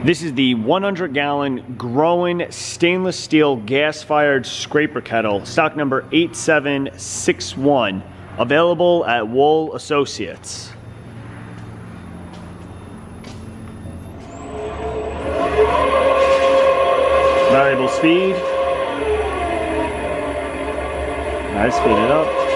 This is the 100-gallon Groen stainless steel gas-fired scraper kettle, stock number 8761, available at Wohl Associates. Variable speed. Nice, speed it up.